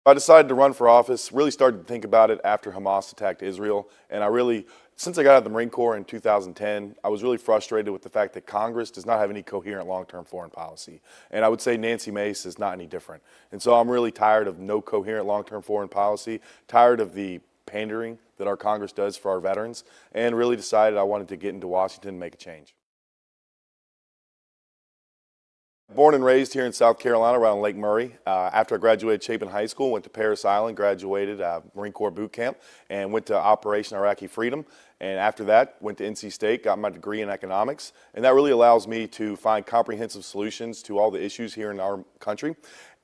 I decided to run for office, really started to think about it after Hamas attacked Israel. And since I got out of the Marine Corps in 2010, I was really frustrated with the fact that Congress does not have any coherent long-term foreign policy. And I would say Nancy Mace is not any different. And so I'm really tired of no coherent long-term foreign policy, tired of the pandering that our Congress does for our veterans, and really decided I wanted to get into Washington and make a change. Born and raised here in South Carolina around Lake Murray. After I graduated Chapin High School, went to Parris Island, graduated Marine Corps boot camp, and went to Operation Iraqi Freedom. And after that, went to NC State, got my degree in economics. And that really allows me to find comprehensive solutions to all the issues here in our country.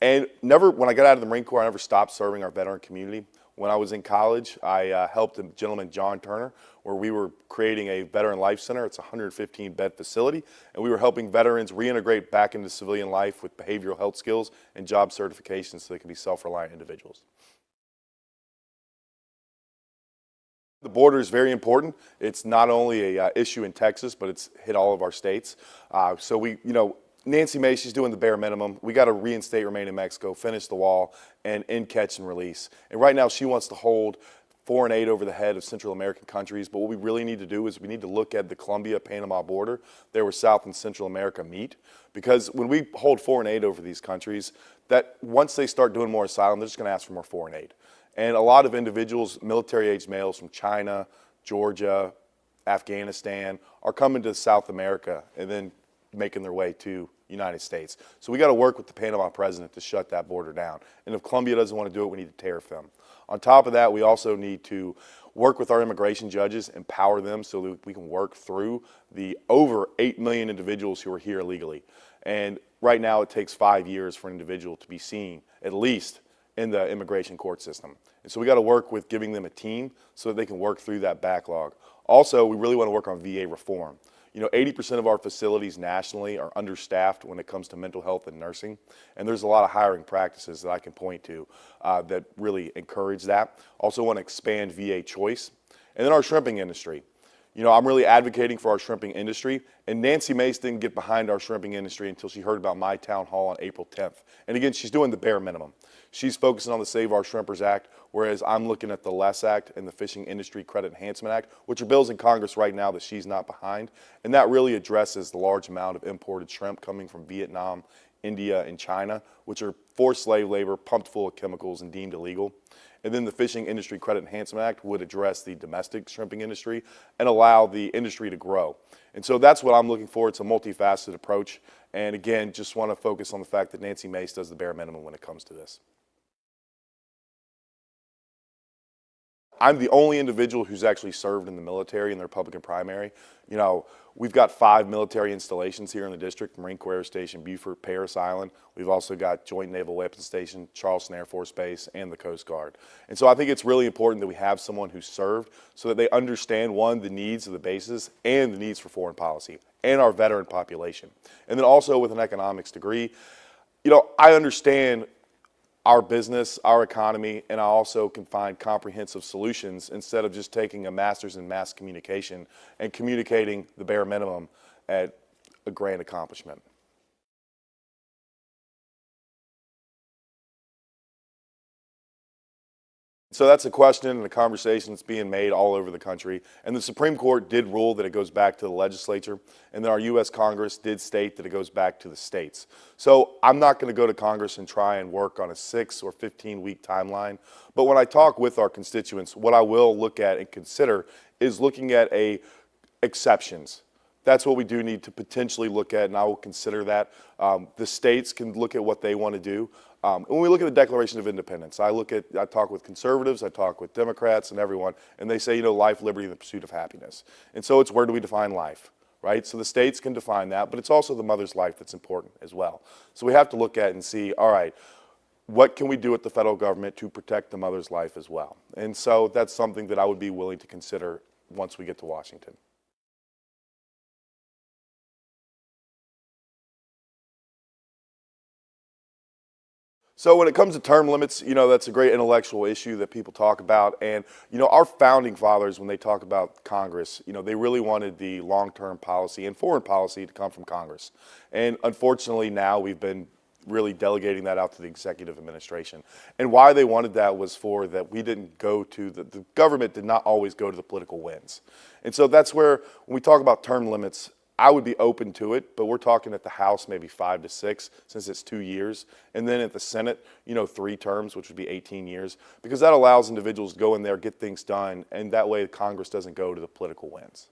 And when I got out of the Marine Corps, I never stopped serving our veteran community. When I was in college, I helped a gentleman, John Turner, where we were creating a Veteran Life Center. It's a 115-bed facility, and we were helping veterans reintegrate back into civilian life with behavioral health skills and job certifications so they can be self-reliant individuals. The border is very important. It's not only a issue in Texas, but it's hit all of our states. Nancy Mace, she's doing the bare minimum. We got to reinstate Remain in Mexico, finish the wall, and end catch and release. And right now she wants to hold foreign aid over the head of Central American countries. But what we really need to do is we need to look at the Colombia-Panama border, there where South and Central America meet. Because when we hold foreign aid over these countries, that once they start doing more asylum, they're just going to ask for more foreign aid. And a lot of individuals, military-aged males from China, Georgia, Afghanistan, are coming to South America and then making their way to the United States. So we got to work with the Panama president to shut that border down. And if Colombia doesn't want to do it, we need to tariff them. On top of that, we also need to work with our immigration judges, empower them so that we can work through the over 8 million individuals who are here illegally. And right now it takes 5 years for an individual to be seen, at least in the immigration court system. And so we got to work with giving them a team so that they can work through that backlog. Also, we really want to work on VA reform. 80% of our facilities nationally are understaffed when it comes to mental health and nursing, and there's a lot of hiring practices that I can point to that really encourage that. Also want to expand VA choice. And then our shrimping industry. I'm really advocating for our shrimping industry, and Nancy Mace didn't get behind our shrimping industry until she heard about my town hall on April 10th. And again, she's doing the bare minimum. She's focusing on the Save Our Shrimpers Act, whereas I'm looking at the LESS Act and the Fishing Industry Credit Enhancement Act, which are bills in Congress right now that she's not behind. And that really addresses the large amount of imported shrimp coming from Vietnam, India, and China, which are forced slave labor, pumped full of chemicals, and deemed illegal. And then the Fishing Industry Credit Enhancement Act would address the domestic shrimping industry and allow the industry to grow. And so that's what I'm looking for. It's a multifaceted approach. And again, just want to focus on the fact that Nancy Mace does the bare minimum when it comes to this. I'm the only individual who's actually served in the military in the Republican primary. We've got 5 military installations here in the district: Marine Corps Air Station Beaufort, Parris Island. We've also got Joint Naval Weapons Station, Charleston Air Force Base, and the Coast Guard. And so I think it's really important that we have someone who's served so that they understand, one, the needs of the bases and the needs for foreign policy and our veteran population. And then also with an economics degree, I understand our business, our economy, and I also can find comprehensive solutions instead of just taking a master's in mass communication and communicating the bare minimum at a grand accomplishment. So that's a question and a conversation that's being made all over the country. And the Supreme Court did rule that it goes back to the legislature, and then our U.S. Congress did state that it goes back to the states. So I'm not going to go to Congress and try and work on a 6 or 15-week timeline. But when I talk with our constituents, what I will look at and consider is looking at exceptions. That's what we do need to potentially look at, and I will consider that. The states can look at what they want to do. When we look at the Declaration of Independence, I talk with conservatives, I talk with Democrats and everyone, and they say, life, liberty, and the pursuit of happiness. And so it's where do we define life, right? So the states can define that, but it's also the mother's life that's important as well. So we have to look at and see, all right, what can we do at the federal government to protect the mother's life as well? And so that's something that I would be willing to consider once we get to Washington. So when it comes to term limits, that's a great intellectual issue that people talk about. And, our founding fathers, when they talk about Congress, they really wanted the long-term policy and foreign policy to come from Congress. And unfortunately now we've been really delegating that out to the executive administration. And why they wanted that was for that we didn't go to, the government did not always go to the political wins. And so that's where, when we talk about term limits, I would be open to it, but we're talking at the House maybe 5 to 6 since it's 2 years. And then at the Senate, 3 terms, which would be 18 years, because that allows individuals to go in there, get things done, and that way Congress doesn't go to the political wins.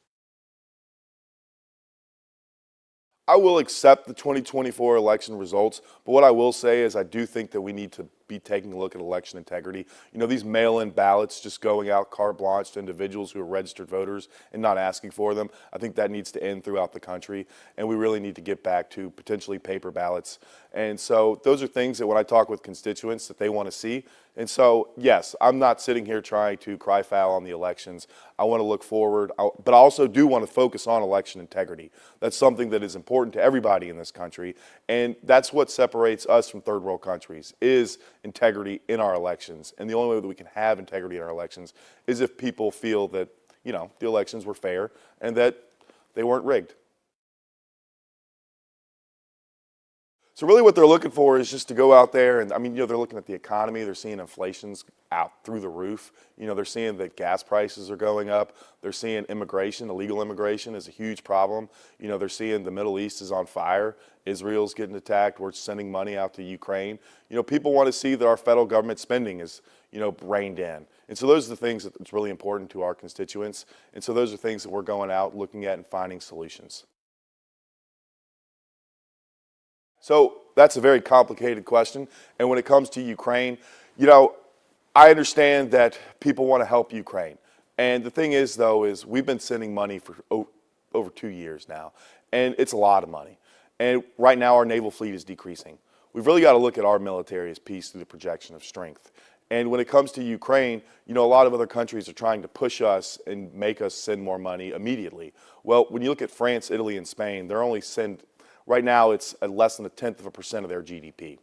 I will accept the 2024 election results, but what I will say is I do think that we need to be taking a look at election integrity. These mail-in ballots just going out carte blanche to individuals who are registered voters and not asking for them, I think that needs to end throughout the country, and we really need to get back to potentially paper ballots. And so those are things that when I talk with constituents that they want to see. And so, yes, I'm not sitting here trying to cry foul on the elections. I want to look forward, but I also do want to focus on election integrity. That's something that is important to everybody in this country, and that's what separates us from third world countries, is integrity in our elections. And the only way that we can have integrity in our elections is if people feel that, the elections were fair and that they weren't rigged. So really what they're looking for is just to go out there and, they're looking at the economy. They're seeing inflation's out through the roof. They're seeing that gas prices are going up. They're seeing immigration, illegal immigration is a huge problem. They're seeing the Middle East is on fire. Israel's getting attacked. We're sending money out to Ukraine. People want to see that our federal government spending is, reined in. And so those are the things that's really important to our constituents. And so those are things that we're going out, looking at, and finding solutions. So that's a very complicated question. And when it comes to Ukraine, I understand that people want to help Ukraine. And the thing is, though, is we've been sending money for over 2 years now. And it's a lot of money. And right now our naval fleet is decreasing. We've really got to look at our military as piece through the projection of strength. And when it comes to Ukraine, a lot of other countries are trying to push us and make us send more money immediately. Well, when you look at France, Italy, and Spain, they're only right now it's at less than 0.1% of their GDP,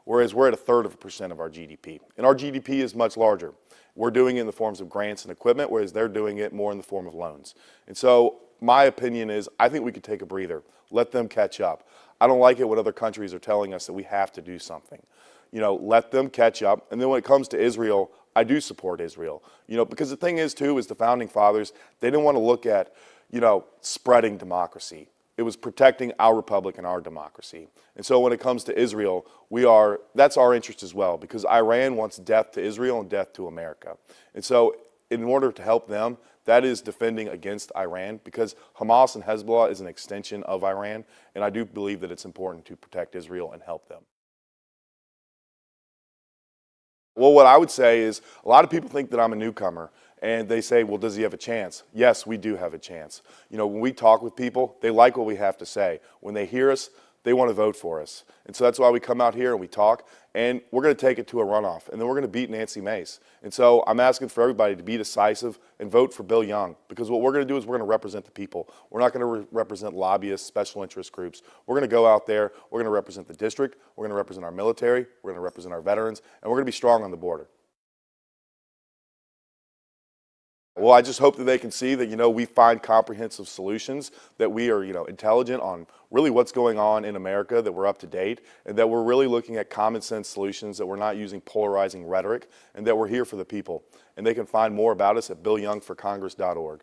whereas we're at 1/3% of our GDP. And our GDP is much larger. We're doing it in the forms of grants and equipment, whereas they're doing it more in the form of loans. And so my opinion is I think we could take a breather, let them catch up. I don't like it when other countries are telling us that we have to do something. Let them catch up. And then when it comes to Israel, I do support Israel. Because the thing is, too, is the founding fathers, they didn't want to look at, spreading democracy. It was protecting our republic and our democracy. And so when it comes to Israel, that's our interest as well, because Iran wants death to Israel and death to America. And so in order to help them, that is defending against Iran, because Hamas and Hezbollah is an extension of Iran. And I do believe that it's important to protect Israel and help them. Well, what I would say is a lot of people think that I'm a newcomer, and they say, well, does he have a chance? Yes, we do have a chance. When we talk with people, they like what we have to say. When they hear us, they want to vote for us. And so that's why we come out here and we talk, and we're going to take it to a runoff, and then we're going to beat Nancy Mace. And so I'm asking for everybody to be decisive and vote for Bill Young, because what we're going to do is we're going to represent the people. We're not going to represent lobbyists, special interest groups. We're going to go out there, we're going to represent the district, we're going to represent our military, we're going to represent our veterans, and we're going to be strong on the border. Well, I just hope that they can see that, we find comprehensive solutions, that we are, intelligent on really what's going on in America, that we're up to date, and that we're really looking at common sense solutions, that we're not using polarizing rhetoric, and that we're here for the people. And they can find more about us at billyoungforcongress.org.